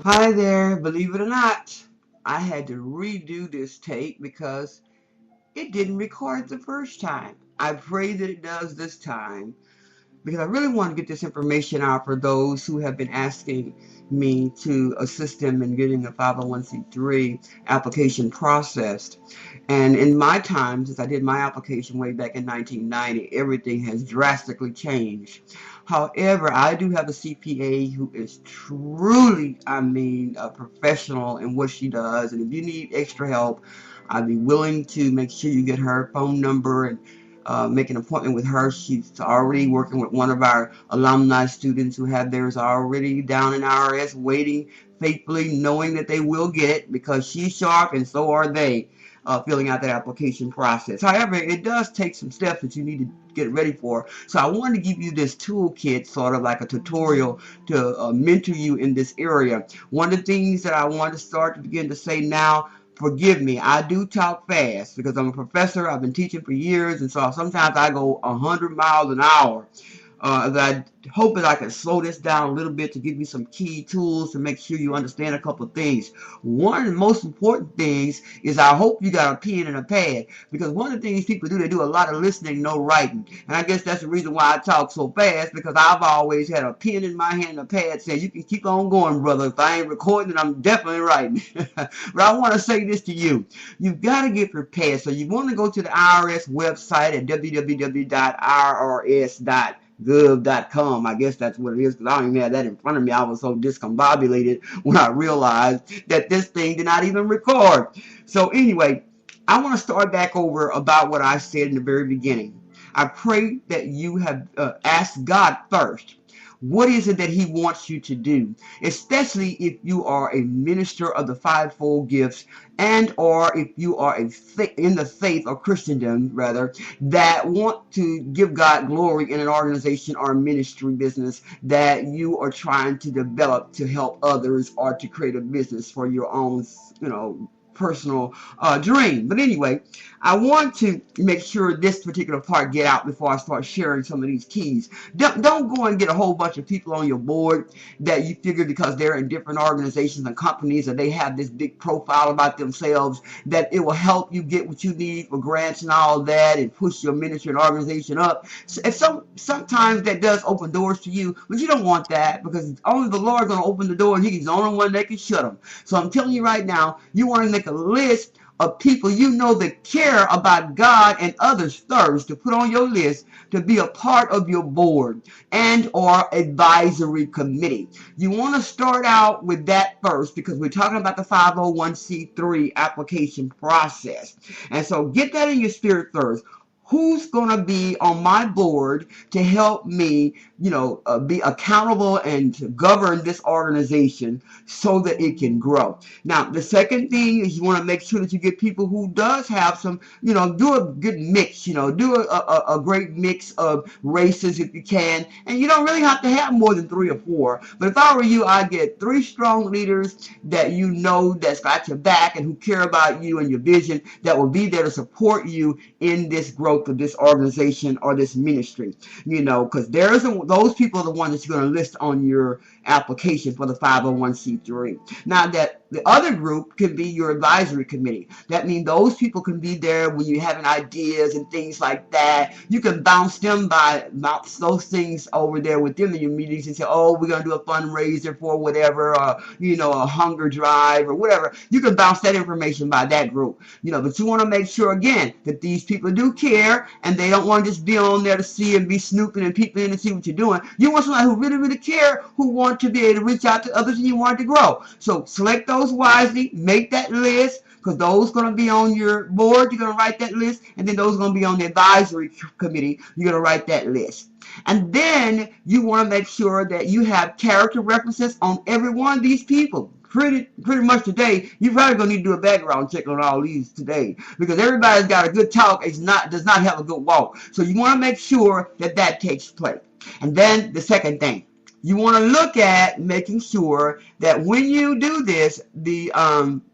Hi there, believe it or not, I had to redo this tape because it didn't record the first time. I pray that it does this time because I really want to get this information out for those who have been asking me to assist them in getting a 501c3 application processed. And in my time, since I did my application way back in 1990, everything has drastically changed. However, I do have a CPA who is truly, a professional in what she does. And if you need extra help, I'd be willing to make sure you get her phone number and make an appointment with her. She's already working with one of our alumni students who have theirs already down in IRS, waiting faithfully, knowing that they will get it because she's sharp and so are they. Filling out that application process. However, it does take some steps that you need to get ready for. So I wanted to give you this toolkit, sort of like a tutorial to mentor you in this area. One of the things that I want to start to begin to say now, forgive me, I do talk fast because I'm a professor. I've been teaching for years, and so sometimes I go 100 miles an hour. I hope that I can slow this down a little bit to give you some key tools to make sure you understand a couple of things. One of the most important things is I hope you got a pen and a pad, because one of the things people do, they do a lot of listening, no writing. And I guess that's the reason why I talk so fast, because I've always had a pen in my hand and a pad saying, you can keep on going, brother. If I ain't recording, I'm definitely writing. But I want to say this to you. You've got to get prepared. So you want to go to the IRS website at www.irs.gov. Gov.com. I guess that's what it is, because I don't even have that in front of me. I was so discombobulated when I realized that this thing did not even record. So anyway, I want to start back over about what I said in the very beginning. I pray that you have asked God first. What is it that he wants you to do? Especially if you are a minister of the fivefold gifts, and or if you are in the faith or Christendom rather, that want to give God glory in an organization or ministry business that you are trying to develop to help others or to create a business for your own, personal dream. But anyway, I want to make sure this particular part get out before I start sharing some of these keys. Don't go and get a whole bunch of people on your board that you figure because they're in different organizations and companies or they have this big profile about themselves that it will help you get what you need for grants and all that and push your ministry and organization up. And sometimes that does open doors to you, but you don't want that, because only the Lord's going to open the door and he's the only one that can shut them. So I'm telling you right now, you want to make a list of people you know that care about God and others' thirst to put on your list to be a part of your board and or advisory committee. You want to start out with that first, because we're talking about the 501c3 application process. And so get that in your spirit first. Who's going to be on my board to help me, be accountable and to govern this organization so that it can grow? Now, the second thing is you want to make sure that you get people who does have some, do a good mix, do a great mix of races if you can. And you don't really have to have more than 3 or 4. But if I were you, I'd get 3 strong leaders that you know that's got your back and who care about you and your vision, that will be there to support you in this growth of this organization or this ministry, because those people are the ones that you're going to list on your application for the 501c3. Now, that the other group can be your advisory committee. That means those people can be there when you're having ideas and things like that. You can bounce those things over there with them in your meetings and say, oh, we're going to do a fundraiser for whatever, or, a hunger drive or whatever. You can bounce that information by that group, but you want to make sure, again, that these people do care and they don't want to just be on there to see and be snooping and peeping in to see what you're doing. You want somebody who really, really care, who want to be able to reach out to others and you want to grow. So select those wisely, make that list, because those are going to be on your board. You're going to write that list, and then those are going to be on the advisory committee. You're going to write that list. And then you want to make sure that you have character references on every one of these people. Pretty much today, you're probably going to need to do a background check on all these today, because everybody's got a good talk, does not have a good walk. So you want to make sure that takes place. And then the second thing, you want to look at making sure that when you do this, the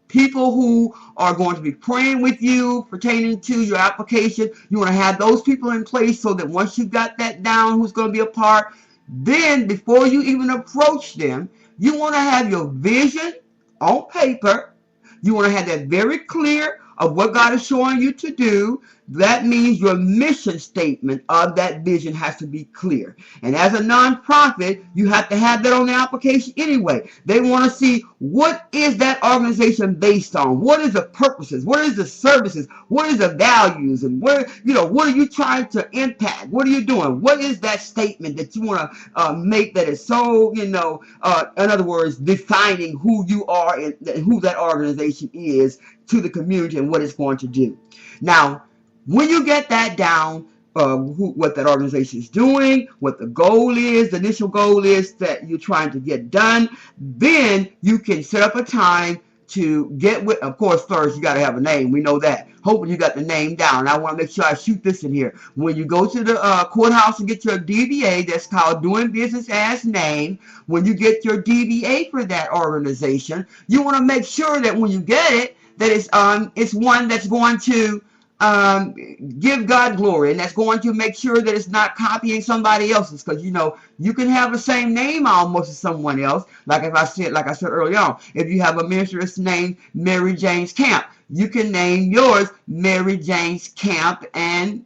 people who are going to be praying with you pertaining to your application, you want to have those people in place so that once you got that down, who's going to be a part, then before you even approach them, You want to have your vision on paper. You want to have that very clear of what God is showing you to do. That means your mission statement of that vision has to be clear. And as a nonprofit, you have to have that on the application anyway. They want to see, what is that organization based on? What is the purposes? What is the services? What is the values? And what are you trying to impact? What are you doing? What is that statement that you want to make that is so, in other words, defining who you are and who that organization is to the community and what it's going to do. Now, when you get that down, what that organization is doing, what the goal is, the initial goal is that you're trying to get done, then you can set up a time to get with. Of course, first you got to have a name. We know that. Hoping you got the name down. And I want to make sure I shoot this in here. When you go to the courthouse and get your DBA, that's called Doing Business as Name. When you get your DBA for that organization, you want to make sure that when you get it, that it's one that's going to give God glory, and that's going to make sure that it's not copying somebody else's, because you can have the same name almost as someone else. Like I said earlier on, if you have a minister that's named Mary Jane's Camp, you can name yours Mary Jane's Camp and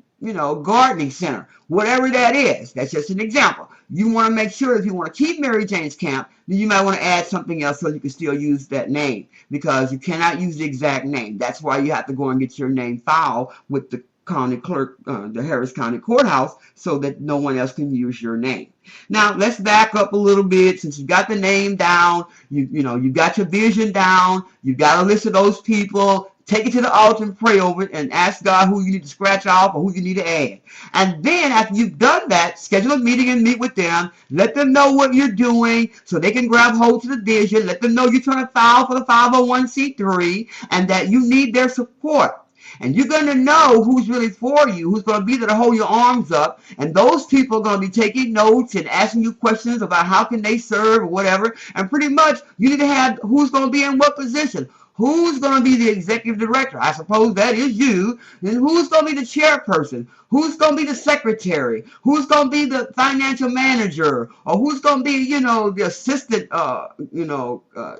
gardening center, whatever that is. That's just an example. You want to make sure, if you want to keep Mary Jane's Camp, then you might want to add something else so you can still use that name, because you cannot use the exact name. That's why you have to go and get your name filed with the county clerk, the Harris County Courthouse, so that no one else can use your name. Now, let's back up a little bit. Since you got the name down, you got your vision down, you got a list of those people. Take it to the altar and pray over it and ask God who you need to scratch off or who you need to add. And then after you've done that, schedule a meeting and meet with them. Let them know what you're doing so they can grab hold to the vision. Let them know you're trying to file for the 501c3 and that you need their support. And you're going to know who's really for you, who's going to be there to hold your arms up. And those people are going to be taking notes and asking you questions about how can they serve or whatever. And pretty much you need to have who's going to be in what position. Who's going to be the executive director? I suppose that is you. And who's going to be the chairperson? Who's going to be the secretary? Who's going to be the financial manager? Or who's going to be, the assistant,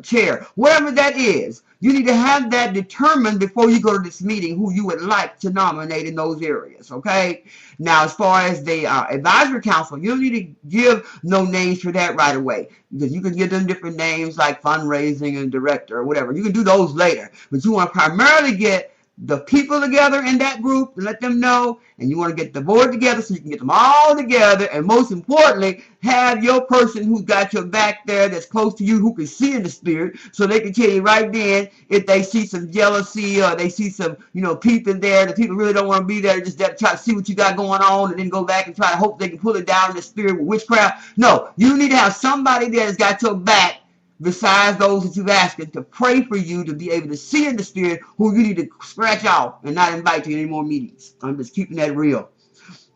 chair? Whatever that is. You need to have that determined before you go to this meeting who you would like to nominate in those areas, okay? Now, as far as the advisory council, you don't need to give no names for that right away, because you can give them different names like fundraising and director or whatever. You can do those later, but you want to primarily get the people together in that group and let them know, and you want to get the board together so you can get them all together, and most importantly, have your person who's got your back there that's close to you, who can see in the spirit, so they can tell you right then if they see some jealousy or they see some peeping there. The people really don't want to be there, just there to try to see what you got going on and then go back and try to hope they can pull it down in the spirit with witchcraft. No, you need to have somebody there that's got your back, besides those that you've asked to pray for you, to be able to see in the spirit who you need to scratch off and not invite to any more meetings. I'm just keeping that real.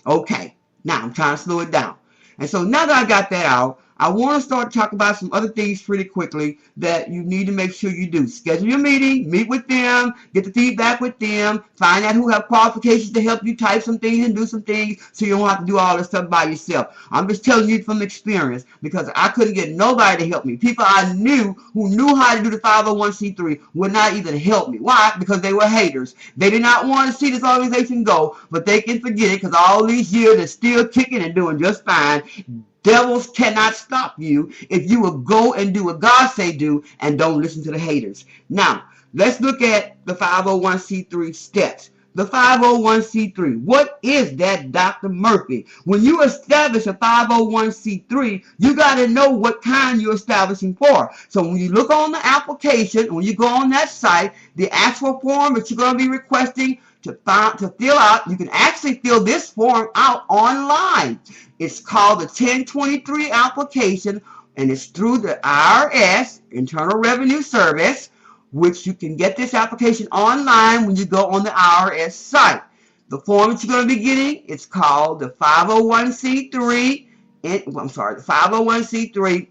Okay, now I'm trying to slow it down. And so now that I got that out, I want to start talking about some other things pretty quickly that you need to make sure you do. Schedule your meeting, meet with them, get the feedback with them, find out who have qualifications to help you type some things and do some things so you don't have to do all this stuff by yourself. I'm just telling you from experience, because I couldn't get nobody to help me. People I knew who knew how to do the 501c3 would not even help me. Why? Because they were haters. They did not want to see this organization go, but they can forget it, because all these years they're still kicking and doing just fine. Devils cannot stop you if you will go and do what God say do and don't listen to the haters. Now, let's look at the 501c3 steps. The 501c3. What is that, Dr. Murphy? When you establish a 501c3, you got to know what kind you're establishing for. So when you look on the application, when you go on that site, the actual form that you're going to be requesting to fill out, you can actually fill this form out online. It's called the 1023 application, and it's through the IRS, Internal Revenue Service, which you can get this application online when you go on the IRS site. The form that you're going to be getting, it's called the 501c3, the 501c3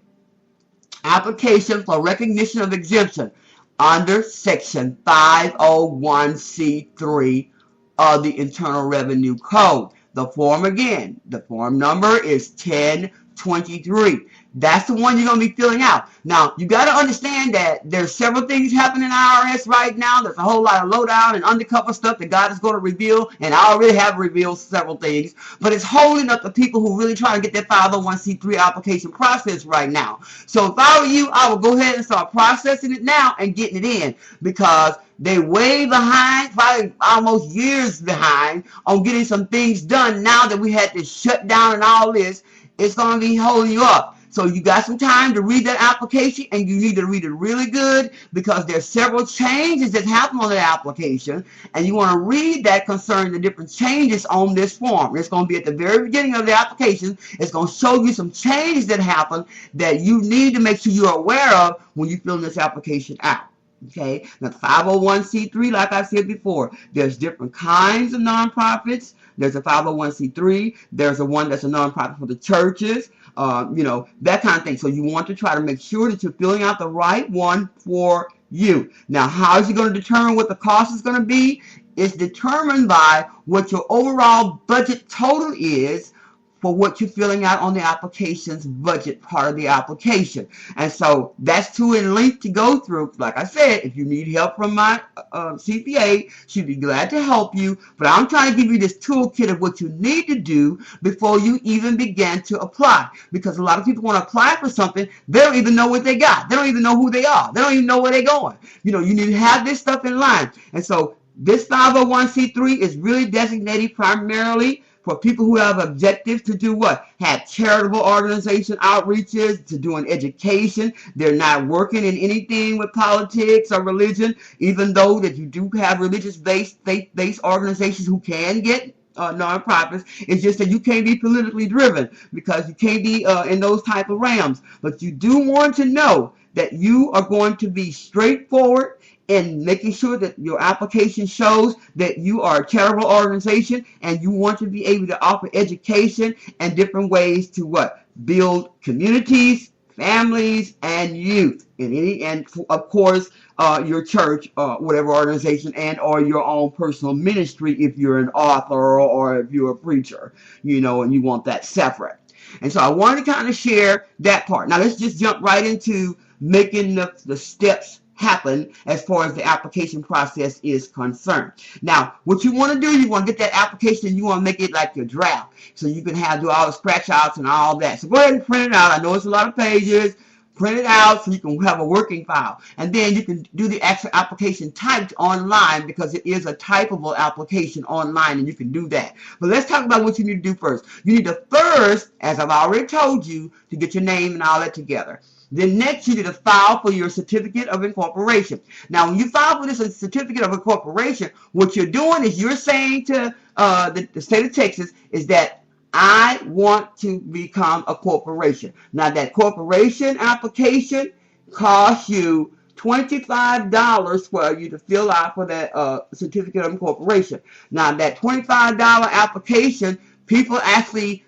application for recognition of exemption under section 501c3 of the Internal Revenue Code. The form again, the form number is 1023. That's the one you're going to be filling out. Now, you got to understand that there's several things happening in IRS right now. There's a whole lot of lowdown and undercover stuff that God is going to reveal, and I already have revealed several things, but it's holding up the people who really trying to get their 501c3 application processed right now. So if I were you, I would go ahead and start processing it now and getting it in, because they way behind, probably almost years behind, on getting some things done. Now that we had to shut down and all this, it's going to be holding you up. So you got some time to read that application, and you need to read it really good, because there's several changes that happen on the application, and you want to read that concerning the different changes on this form. It's going to be at the very beginning of the application. It's going to show you some changes that happen that you need to make sure you're aware of when you fill this application out. Okay, now 501c3, like I said before, there's different kinds of nonprofits. There's a 501c3. There's a one that's a nonprofit for the churches. That kind of thing. So you want to try to make sure that you're filling out the right one for you. Now, how is it going to determine what the cost is going to be? It's determined by what your overall budget total is for what you're filling out on the application's budget part of the application. And so that's too in length to go through. Like I said, if you need help from my CPA, she'd be glad to help you. But I'm trying to give you this toolkit of what you need to do before you even begin to apply. Because a lot of people want to apply for something, they don't even know what they got. They don't even know who they are. They don't even know where they're going. You need to have this stuff in line. And so this 501c3 is really designated primarily for people who have objectives to do what? Have charitable organization outreaches, to doing education. They're not working in anything with politics or religion, even though that you do have religious-based, faith-based organizations who can get nonprofits. It's just that you can't be politically driven, because you can't be in those type of realms. But you do want to know that you are going to be straightforward in making sure that your application shows that you are a charitable organization, and you want to be able to offer education and different ways to what? Build communities, families, and youth. And of course, your church, whatever organization, and or your own personal ministry if you're an author or if you're a preacher, and you want that separate. And so I wanted to kind of share that part. Now let's just jump right into making the steps happen as far as the application process is concerned. Now, what you want to do, you want to get that application, you want to make it like your draft, so you can do all the scratch outs and all that. So go ahead and print it out. I know it's a lot of pages. Print it out so you can have a working file. And then you can do the actual application typed online, because it is a typable application online, and you can do that. But let's talk about what you need to do first. You need to first, as I've already told you, to get your name and all that together. Then next, you need to file for your certificate of incorporation. Now, when you file for this certificate of incorporation, what you're doing is you're saying to the state of Texas is that I want to become a corporation. Now, that corporation application costs you $25 for you to fill out for that certificate of incorporation. Now, that $25 application,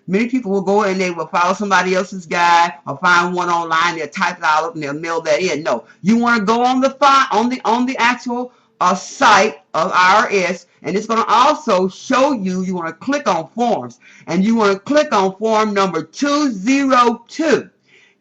many people will go and they will follow somebody else's guide or find one online. They'll type it all up and they'll mail that in. No, you want to go on the actual site of IRS, and it's going to also show you. You want to click on forms, and you want to click on form number 202.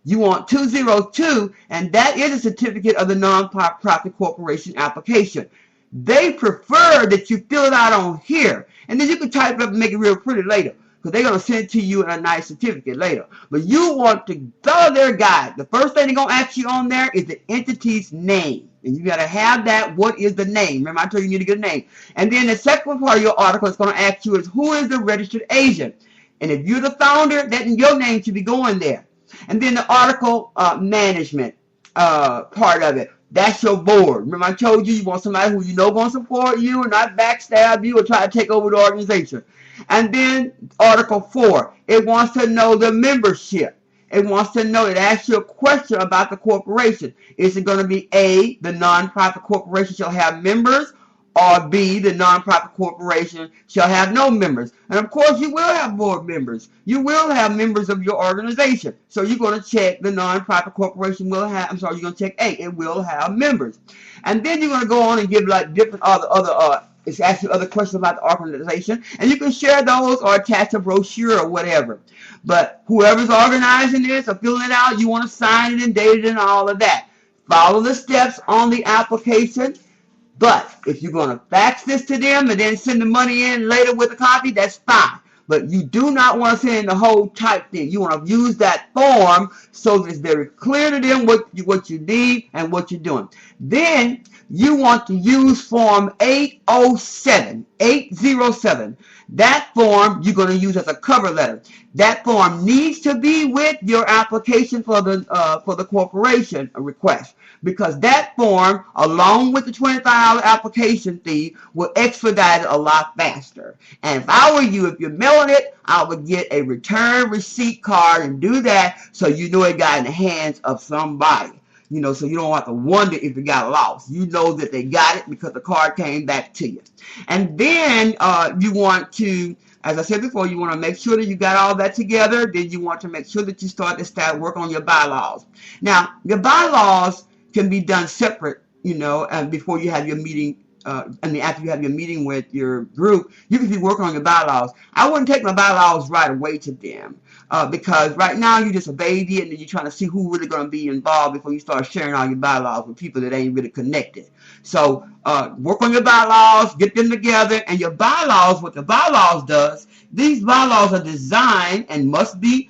You want 202, and that is a certificate of the nonprofit corporation application. They prefer that you fill it out on here, and then you can type it up and make it real pretty later, because they're going to send it to you in a nice certificate later. But you want to follow their guide. The first thing they're going to ask you on there is the entity's name. And you got to have that. What is the name? Remember, I told you need to get a name. And then the second part of your article is going to ask you is, who is the registered agent? And if you're the founder, then your name should be going there. And then the article management part of it. That's your board. Remember, I told you you want somebody who you know going to support you and not backstab you or try to take over the organization. And then Article 4, it wants to know the membership. It wants to know, it asks you a question about the corporation. Is it going to be A, the nonprofit corporation shall have members, or B, the nonprofit corporation shall have no members? And of course, you will have board members. You will have members of your organization. So you're going to check the nonprofit corporation will have, you're going to check A, it will have members. And then you're going to go on and give like different other it's ask you other questions about the organization, and you can share those or attach a brochure or whatever. But whoever's organizing this or filling it out, you want to sign it and date it and all of that. Follow the steps on the application. But if you're going to fax this to them and then send the money in later with a copy, that's fine. But you do not want to send in the whole type thing. You want to use that form so that it's very clear to them what you need and what you're doing. Then you want to use form 807. That form you're going to use as a cover letter. That form needs to be with your application for the corporation request, because that form, along with the $25 application fee, will expedite it a lot faster. And if I were you, if you're mailing it, I would get a return receipt card and do that so you know it got in the hands of somebody. You know, so you don't have to wonder if it got lost. You know that they got it because the card came back to you. And then you want to, as I said before, you want to make sure that you got all that together. Then you want to make sure that you start work on your bylaws. Now, your bylaws can be done separate, you know, and before you have your meeting, after you have your meeting with your group, you can be working on your bylaws. I wouldn't take my bylaws right away to them. Because right now you're just a baby and you're trying to see who's really going to be involved before you start sharing all your bylaws with people that ain't really connected. So work on your bylaws, get them together, and your bylaws, what the bylaws does, these bylaws are designed and must be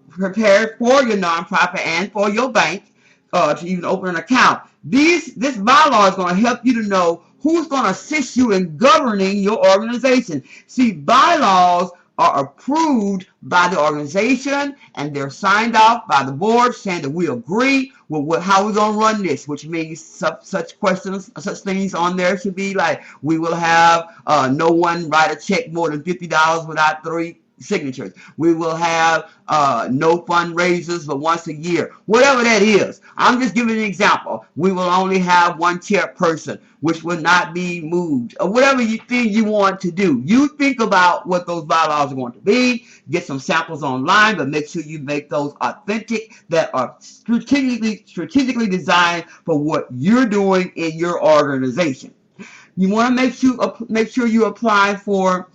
prepared for your nonprofit and for your bank to even open an account. This bylaw is going to help you to know who's going to assist you in governing your organization. See, bylaws are approved by the organization and they're signed off by the board saying that we agree with how we're going to run this, which means such things on there should be like, we will have no one write a check more than $50 without 3 signatures. We will have no fundraisers but once a year. Whatever that is. I'm just giving an example. We will only have 1 chairperson, which will not be moved. Or whatever you think you want to do. You think about what those bylaws are going to be. Get some samples online, but make sure you make those authentic, that are strategically designed for what you're doing in your organization. You want to make sure you apply for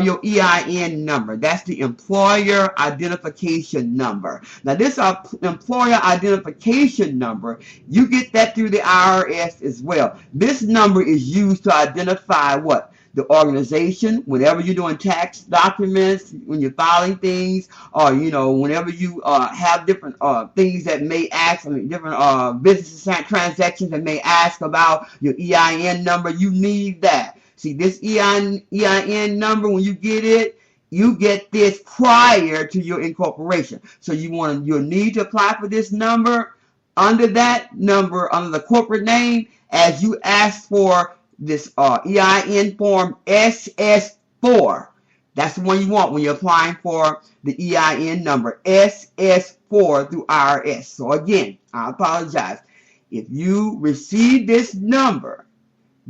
your EIN number. That's the employer identification number. Now this employer identification number, you get that through the IRS as well. This number is used to identify what? The organization, whenever you're doing tax documents, when you're filing things, or you know, whenever you have different things that may ask, different business transactions that may ask about your EIN number, you need that. See, this EIN number, when you get this prior to your incorporation. So you'll need to apply for this number under that number, under the corporate name, as you ask for this EIN form SS4. That's the one you want when you're applying for the EIN number, SS4 through IRS. So again, I apologize. If you receive this number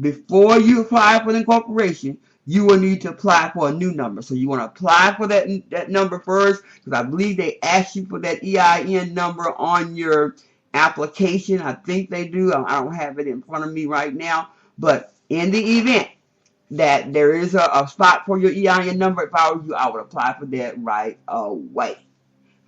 before you apply for the incorporation, you will need to apply for a new number. So you want to apply for that number first, because I believe they ask you for that EIN number on your application. I think they do. I don't have it in front of me right now. But in the event that there is a spot for your EIN number, if I were you, I would apply for that right away.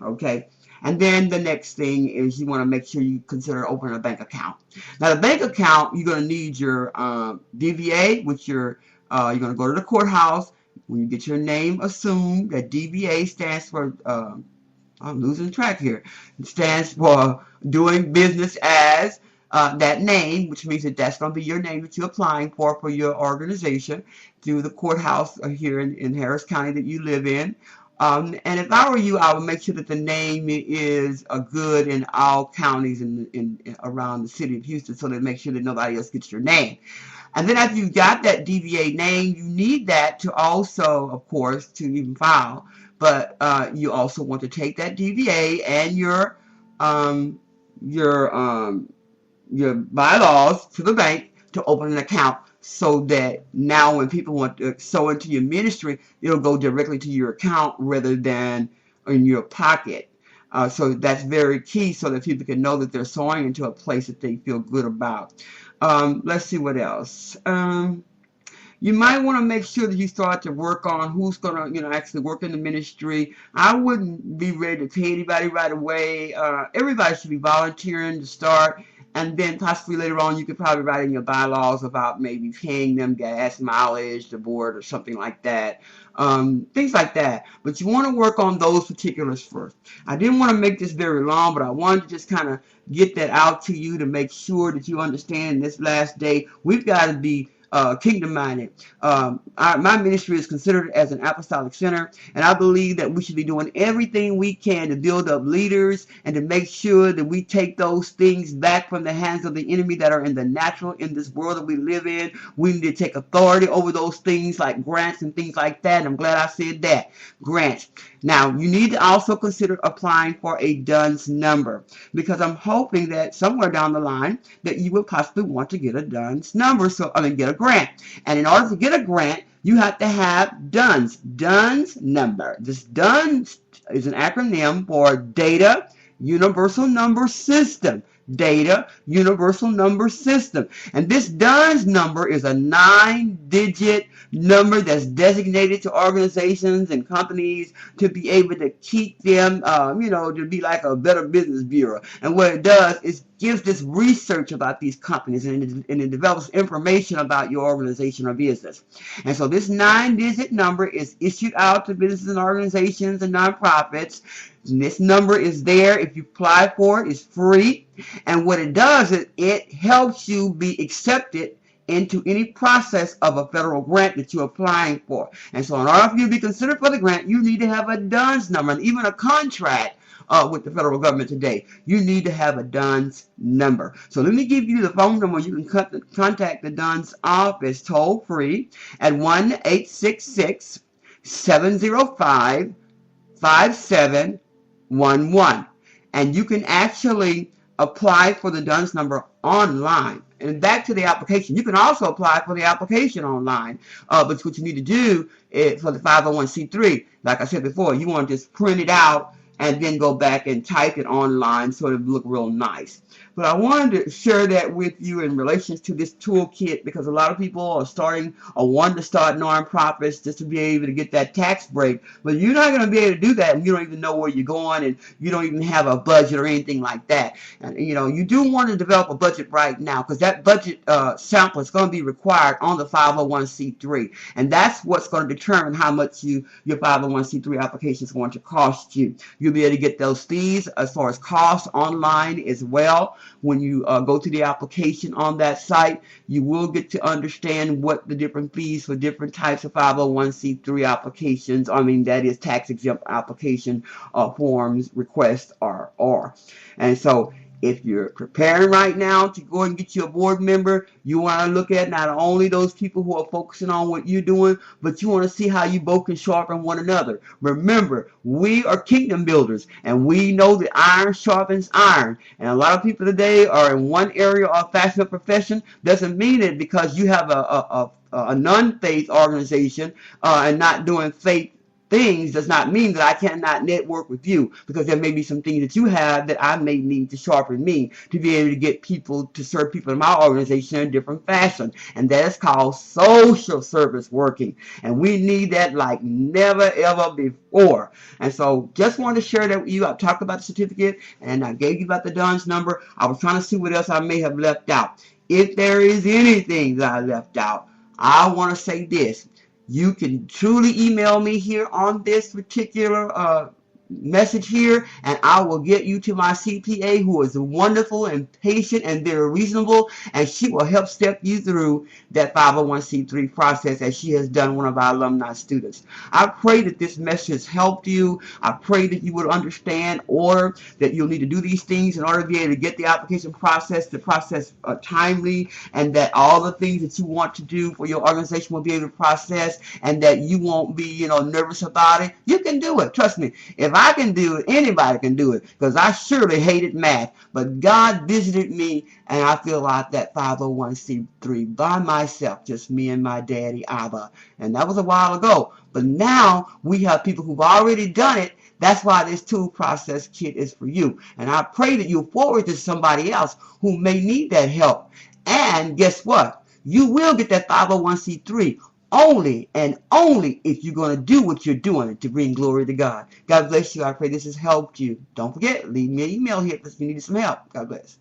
Okay? And then the next thing is you want to make sure you consider opening a bank account. Now, the bank account, you're going to need your DBA, which you're going to go to the courthouse. When you get your name assumed, that DBA stands for, I'm losing track here. It stands for doing business as that name, which means that that's going to be your name that you're applying for your organization through the courthouse here in Harris County that you live in. And if I were you, I would make sure that the name is good in all counties in around the city of Houston, so that make sure that nobody else gets your name. And then after you've got that DBA name, you need that to also, of course, to even file. But you also want to take that DBA and your bylaws to the bank to open an account, so that now when people want to sow into your ministry, it'll go directly to your account rather than in your pocket. So that's very key, so that people can know that they're sowing into a place that they feel good about. Let's see what else. you might want to make sure that you start to work on who's going to, actually work in the ministry. I wouldn't be ready to pay anybody right away. Everybody should be volunteering to start. And then possibly later on, you could probably write in your bylaws about maybe paying them gas, mileage, the board, or something like that. Things like that. But you want to work on those particulars first. I didn't want to make this very long, but I wanted to just kind of get that out to you to make sure that you understand in this last day, we've got to be kingdom-minded. My ministry is considered as an apostolic center, and I believe that we should be doing everything we can to build up leaders and to make sure that we take those things back from the hands of the enemy that are in the natural in this world that we live in. We need to take authority over those things like grants and things like that, and I'm glad I said that. Grants. Now, you need to also consider applying for a DUNS number, because I'm hoping that somewhere down the line that you will possibly want to get a DUNS number, get a grant. And in order to get a grant, you have to have DUNS number. This DUNS is an acronym for Data Universal Number System. Data Universal Number System. And this DUNS number is a 9-digit number that's designated to organizations and companies to be able to keep them, to be like a Better Business Bureau. And what it does is gives this research about these companies, and it develops information about your organization or business. And so this 9-digit number is issued out to businesses and organizations and nonprofits. And this number is there. If you apply for it, it's free. And what it does is it helps you be accepted into any process of a federal grant that you're applying for. And so in order for you to be considered for the grant, you need to have a DUNS number, and even a contract with the federal government today. You need to have a DUNS number. So let me give you the phone number. You can contact the DUNS office toll free at 1-866-705-5711. And you can actually apply for the DUNS number online. And back to the application, you can also apply for the application online. But what you need to do is for the 501c3, like I said before, you want to just print it out and then go back and type it online so it'll look real nice. But I wanted to share that with you in relation to this toolkit, because a lot of people are starting or want to start nonprofits just to be able to get that tax break. But you're not going to be able to do that, and you don't even know where you're going, and you don't even have a budget or anything like that. And you do want to develop a budget right now, because that budget sample is going to be required on the 501c3, and that's what's going to determine how much your 501c3 application is going to cost you. You'll be able to get those fees as far as costs online as well. When you go to the application on that site, you will get to understand what the different fees for different types of 501c3 applications, that is tax exempt application forms, requests are. And so if you're preparing right now to go and get you a board member, you want to look at not only those people who are focusing on what you're doing, but you want to see how you both can sharpen one another. Remember, we are kingdom builders, and we know that iron sharpens iron. And a lot of people today are in one area or fashion or profession. Doesn't mean it because you have a non-faith organization and not doing faith things does not mean that I cannot network with you, because there may be some things that you have that I may need to sharpen me to be able to get people to serve people in my organization in a different fashion. And that is called social service working. And we need that like never ever before. And so just wanted to share that with you. I talked about the certificate and I gave you about the DUNS number. I was trying to see what else I may have left out. If there is anything that I left out, I want to say this. You can truly email me here on this particular message here, and I will get you to my CPA, who is wonderful and patient and very reasonable, and she will help step you through that 501c3 process as she has done one of our alumni students. I pray that this message helped you. I pray that you would understand or that you'll need to do these things in order to be able to get the application process, timely, and that all the things that you want to do for your organization will be able to process, and that you won't be nervous about it. You can do it. Trust me. If I can do it, anybody can do it, because I surely hated math. But God visited me, and I filled out that 501c3 by myself, just me and my daddy, Abba. And that was a while ago. But now we have people who've already done it. That's why this tool process kit is for you. And I pray that you'll forward to somebody else who may need that help. And guess what? You will get that 501c3 only and only if you're going to do what you're doing to bring glory to God. God bless you. I pray this has helped you. Don't forget, leave me an email here if you need some help. God bless.